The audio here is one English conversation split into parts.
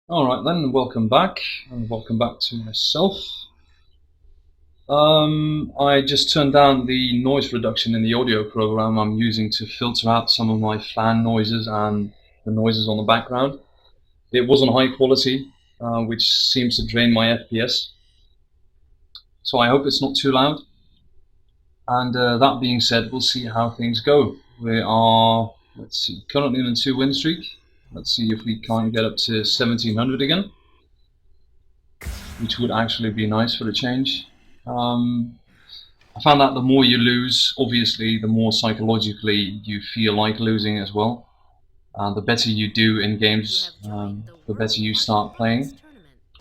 Alright then, welcome back, and welcome back to myself. I just turned down the noise reduction in the audio program I'm using to filter out some of my fan noises and the noises on the background. It wasn't high quality, which seems to drain my FPS, so I hope it's not too loud. And that being said, we'll see how things go. We are, let's see, currently in a 2-win streak. Let's see if we can't get up to 1700 again, which would actually be nice for a change. I found that the more you lose, obviously, the more psychologically you feel like losing as well. The better you do in games, the better you start playing.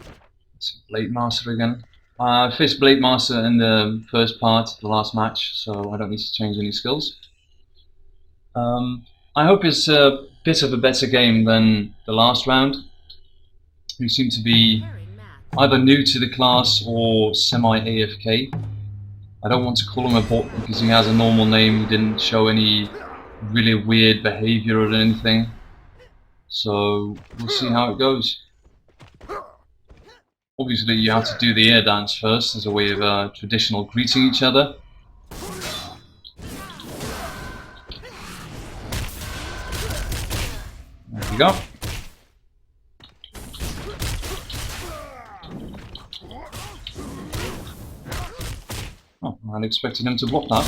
Let's see, Blade Master again. I faced Blade Master in the first part, the last match, so I don't need to change any skills. I hope it's a bit of a better game than the last round. We seem to be either new to the class or semi-AFK. I don't want to call him a bot because he has a normal name, he didn't show any really weird behavior or anything. So we'll see how it goes. Obviously you have to do the air dance first as a way of traditional greeting each other. There we go. Oh, I hadn't expected him to block that.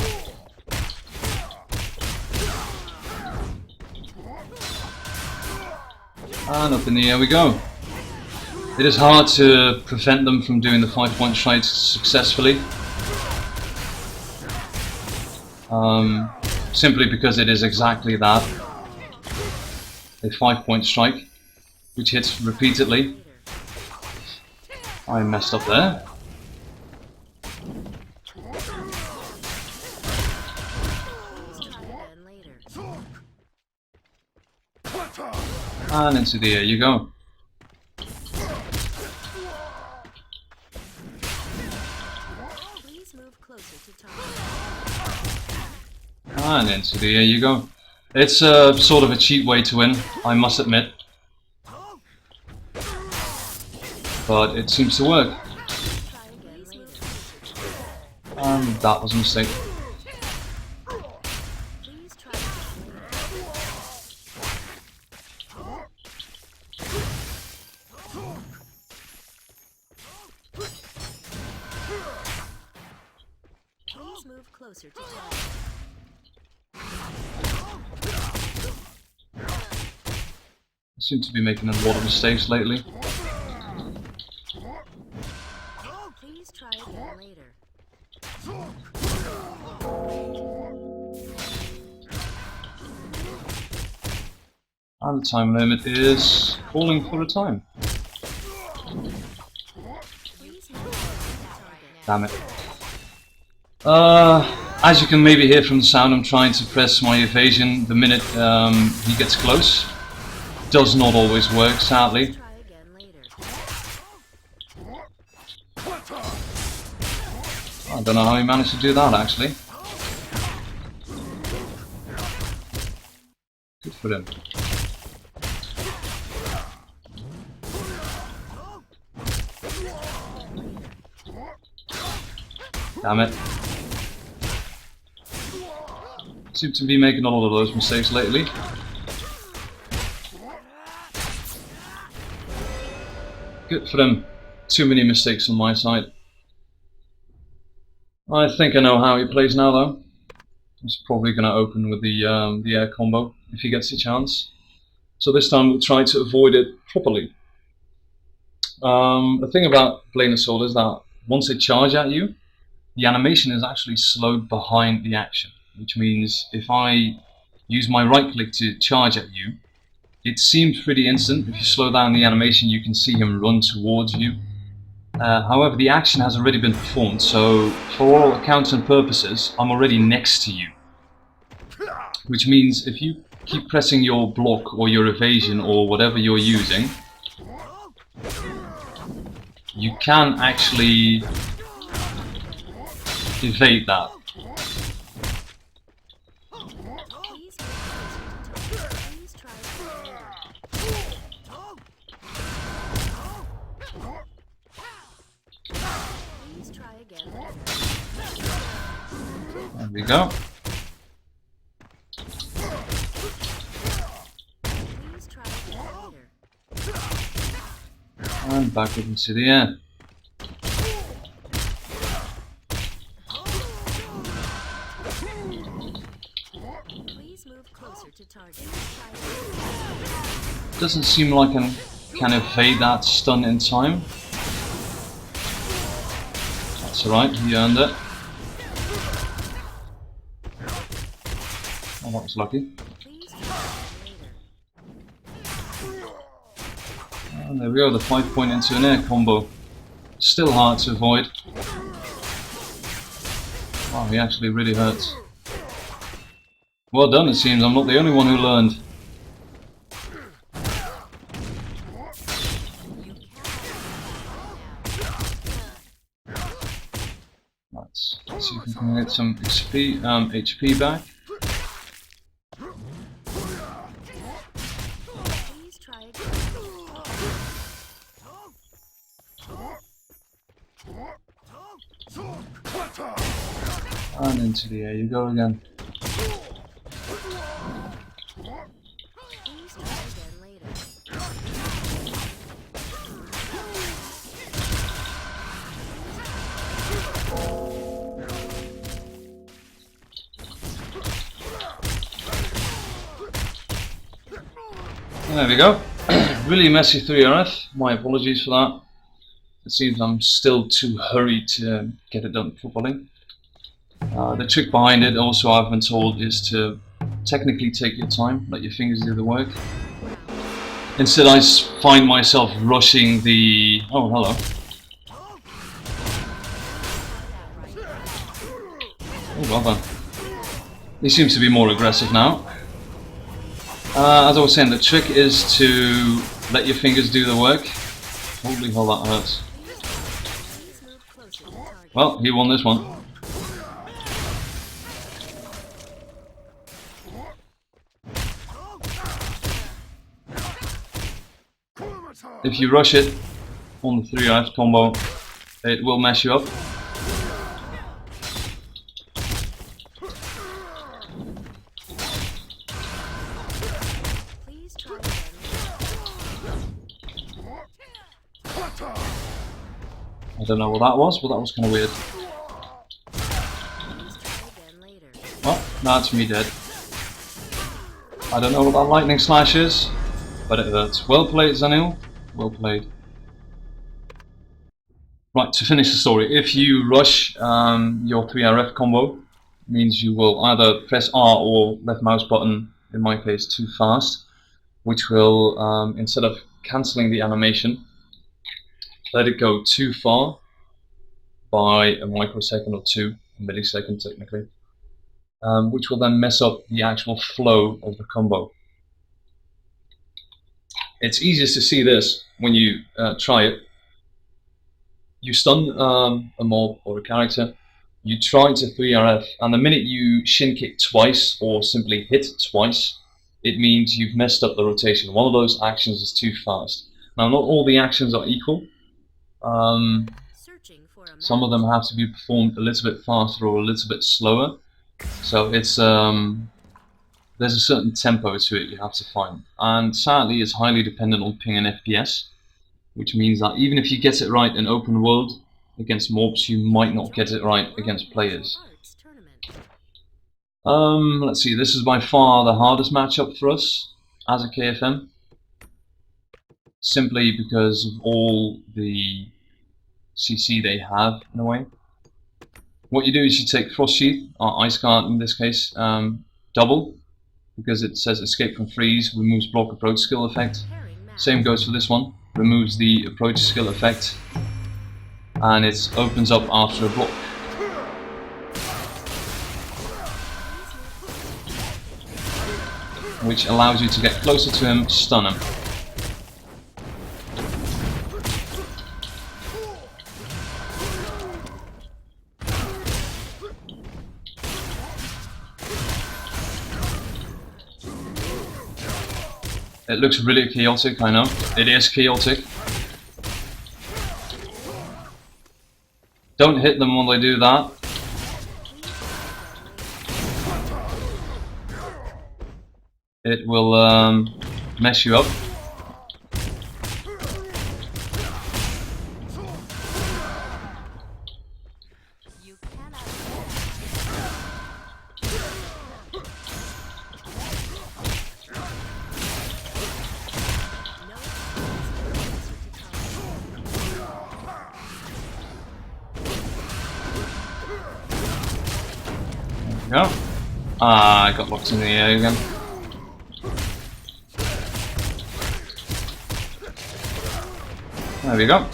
And up in the air we go. It is hard to prevent them from doing the 5-point strike successfully. Simply because it is exactly that. A 5-point strike, which hits repeatedly. I messed up there. And into the air you go. And into the air you go. It's sort of a cheap way to win, I must admit. But it seems to work. And that was a mistake. Please move closer to target. I seem to be making a lot of mistakes lately. Please try again later. And the time limit is calling for a time. Damn it. As you can maybe hear from the sound, I'm trying to press my evasion the minute he gets close. Does not always work, sadly. I don't know how he managed to do that, actually. Good for him. Damn it. Seem to be making a lot of those mistakes lately. Good for him. Too many mistakes on my side. I think I know how he plays now, though. He's probably going to open with the air combo if he gets a chance. So this time we'll try to avoid it properly. The thing about Blade Assault is that once they charge at you, the animation is actually slowed behind the action, which means if I use my right click to charge at you, it seems pretty instant. If you slow down the animation, you can see him run towards you. However, the action has already been performed, so for all accounts and purposes, I'm already next to you. Which means if you keep pressing your block or your evasion or whatever you're using, you can actually evade that. we go. Please try again later. And back up into the air. Please move closer to target. Try Doesn't seem like I can kind of evade that stun in time. That's alright, he earned it. Oh, that was lucky. Please try again later. And there we go, the 5-point into an air combo. Still hard to avoid. Oh, he actually really hurts. Well done, it seems. I'm not the only one who learned. Let's see if we can get some HP back. Please try again. And into the air you go again. Please try again later. There we go. Really messy 3RF. My apologies for that. It seems I'm still too hurried to get it done properly. The trick behind it, also I've been told, is to technically take your time, let your fingers do the work. Instead I find myself rushing the... Oh, hello. Oh, well done. He seems to be more aggressive now. As I was saying, the trick is to let your fingers do the work. Holy hell, that hurts. Please move closer to target. Well, he won this one. If you rush it on the 3RF combo, it will mess you up. Please try again later. I don't know what that was, but that was kind of weird. Please try again later. Well, that's me dead. I don't know what that lightning slash is, but it hurts. Well played, Zanil. Well played. Right, to finish the story, if you rush your 3RF combo, it means you will either press R or left mouse button, in my case, too fast, which will, instead of cancelling the animation, let it go too far by a microsecond or two, a millisecond technically, which will then mess up the actual flow of the combo. It's easiest to see this when you try it. You stun a mob or a character, you try to 3RF, and the minute you shin kick twice or simply hit twice, it means you've messed up the rotation. One of those actions is too fast. Now, not all the actions are equal. Searching for a Some of them have to be performed a little bit faster or a little bit slower. So it's there's a certain tempo to it you have to find. And sadly, it's highly dependent on ping and FPS, which means that even if you get it right in open world against mobs, you might not get it right against players. Arts tournament. Let's see, this is by far the hardest matchup for us as a KFM. Simply because of all the CC they have, in a way. What you do is you take Frost Sheath, or Ice Guard in this case, double, because it says Escape from Freeze, removes block approach skill effect. Pairing match. Same goes for this one, removes the approach skill effect, and it opens up after a block. Which allows you to get closer to him, stun him. It looks really chaotic, I know. It is chaotic. Don't hit them when they do that. it will mess you up. You cannot. No. There we go. Ah, I got locked in the air again. There we go.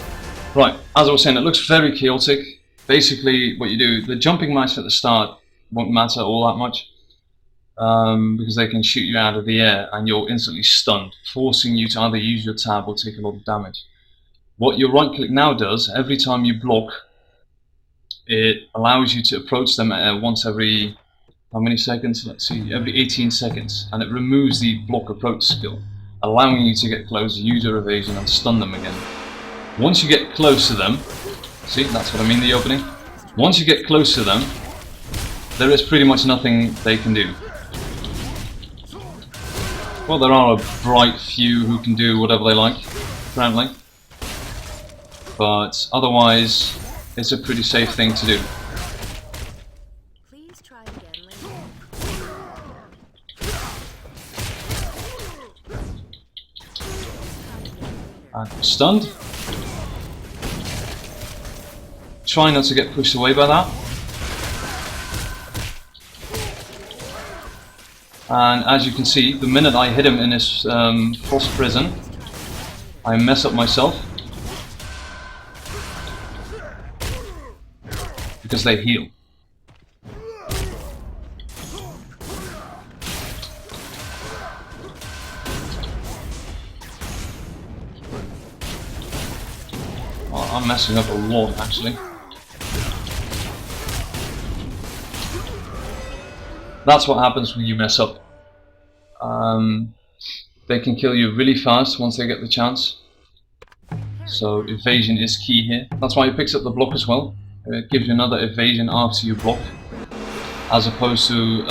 Right, as I was saying, it looks very chaotic. Basically, what you do, the jumping mice at the start won't matter all that much, because they can shoot you out of the air and you're instantly stunned, forcing you to either use your tab or take a lot of damage. What your right click now does, every time you block, it allows you to approach them once every, how many seconds? Let's see, every 18 seconds, and it removes the block approach skill, allowing you to get close, use your evasion, and stun them again. Once you get close to them, see, that's what I mean, the opening. Once you get close to them, there is pretty much nothing they can do. Well, there are a bright few who can do whatever they like, apparently. But otherwise, it's a pretty safe thing to do. Please try again later. I'm stunned. Try not to get pushed away by that. And as you can see, the minute I hit him in his frost prison, I mess up myself. Because they heal. Well, I'm messing up a lot, actually. That's what happens when you mess up. They can kill you really fast once they get the chance. So evasion is key here. That's why it picks up the block as well. It gives you another evasion after you block, as opposed to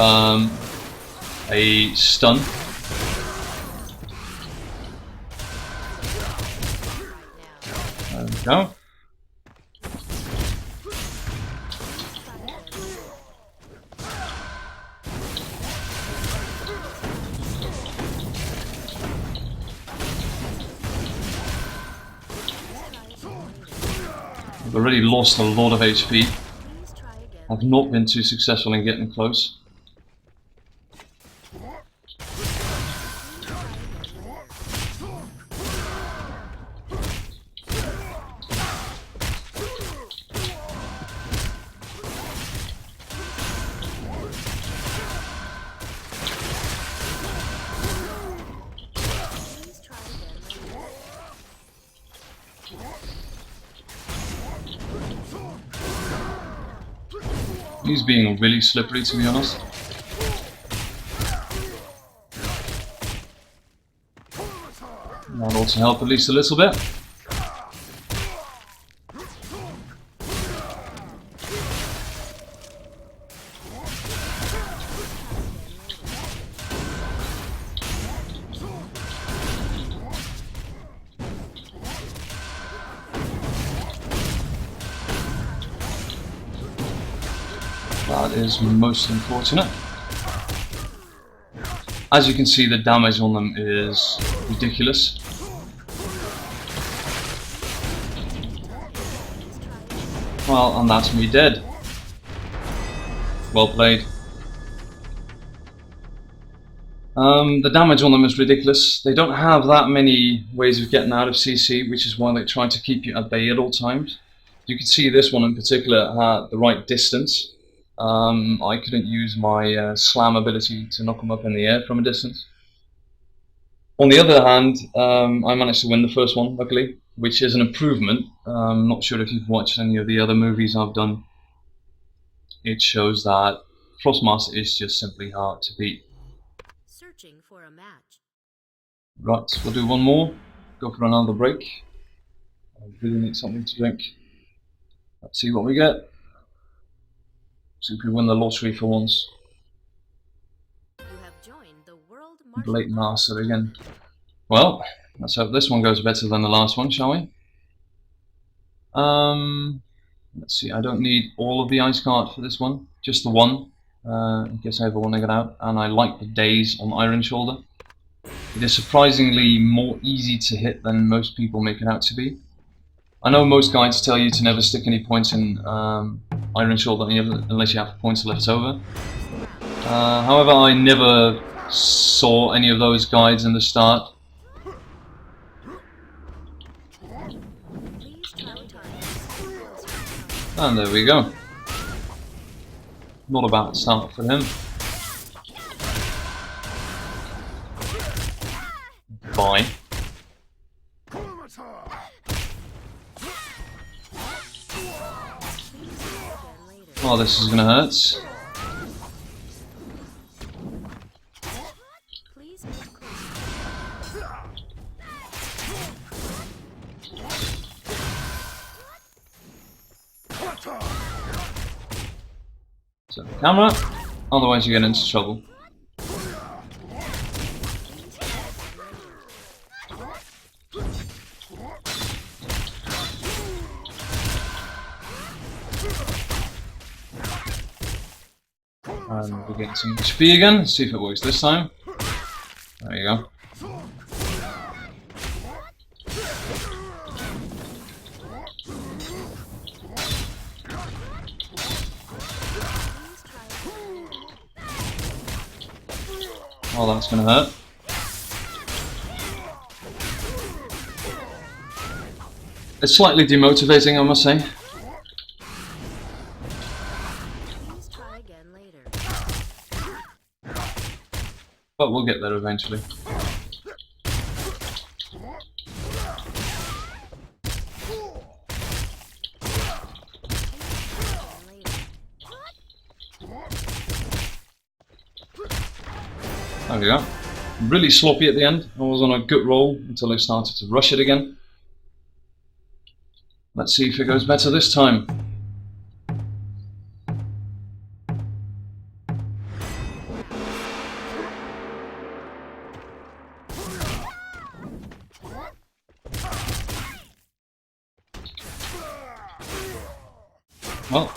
a stun. There we go. I've already lost a lot of HP. I've not been too successful in getting close. He's being really slippery, to be honest. That'll also help at least a little bit. That is most unfortunate. As you can see, the damage on them is ridiculous. Well, and that's me dead. Well played. The damage on them is ridiculous. They don't have that many ways of getting out of CC, which is why they try to keep you at bay at all times. You can see this one in particular had the right distance. I couldn't use my slam ability to knock them up in the air from a distance. On the other hand, I managed to win the first one, luckily, which is an improvement. Not sure if you've watched any of the other movies I've done. It shows that Frostmaster is just simply hard to beat. Searching for a match. Right, we'll do one more. Go for another break. I really need something to drink. Let's see what we get. See if we win the lottery for once. You have joined the World Blatant master again. Well, let's hope this one goes better than the last one, shall we? Let's see, I don't need all of the ice card for this one, just the one, in case I ever want to get out, and I like the daze on Iron Shoulder. It is surprisingly more easy to hit than most people make it out to be. I know most guides tell you to never stick any points in Iron Shoulder unless you have points left over. However, I never saw any of those guides in the start. And there we go. Not a bad start for him. Bye. Oh, this is gonna hurt. So the camera, otherwise you get into trouble. And we're getting some HP again. Let's see if it works this time. There you go. Oh, that's gonna hurt. It's slightly demotivating, I must say. But we'll get there eventually. There we go. Really sloppy at the end. I was on a good roll until I started to rush it again. Let's see if it goes better this time. Well,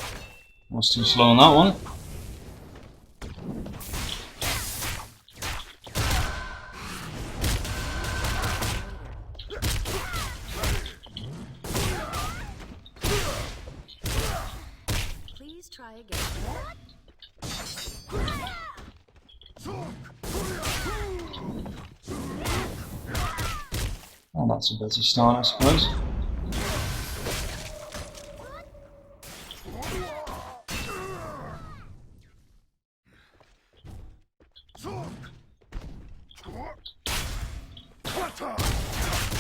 I was too slow on that one. Please try again. Oh, that's a better start, I suppose.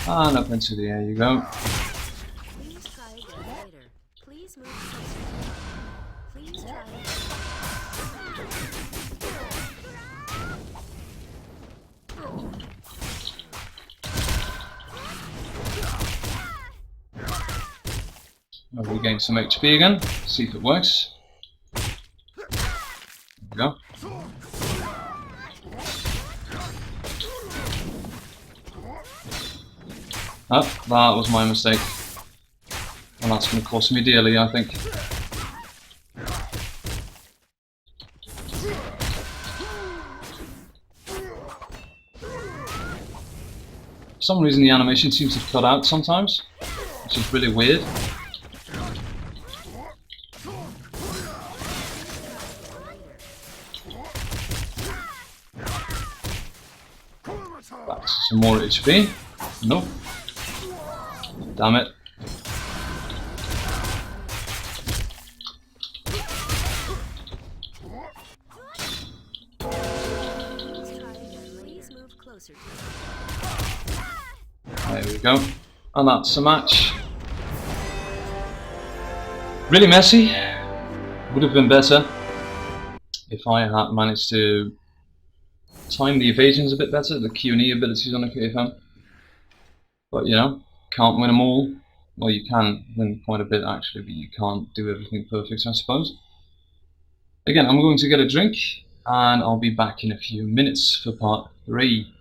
And up into the air you go. Please try again later. Please move closer. Please try again. I'll regain some HP again, see if it works. There we go. Oh, that was my mistake. And that's going to cost me dearly, I think. For some reason the animation seems to cut out sometimes, which is really weird. Back to some more HP. Nope. Damn it. Please move closer to There we go. And that's a match. Really messy. Would have been better if I had managed to time the evasions a bit better, the Q&E abilities on the KFM. But you know, can't win them all. Well, you can win quite a bit actually, but you can't do everything perfect, I suppose. Again, I'm going to get a drink, and I'll be back in a few minutes for part 3.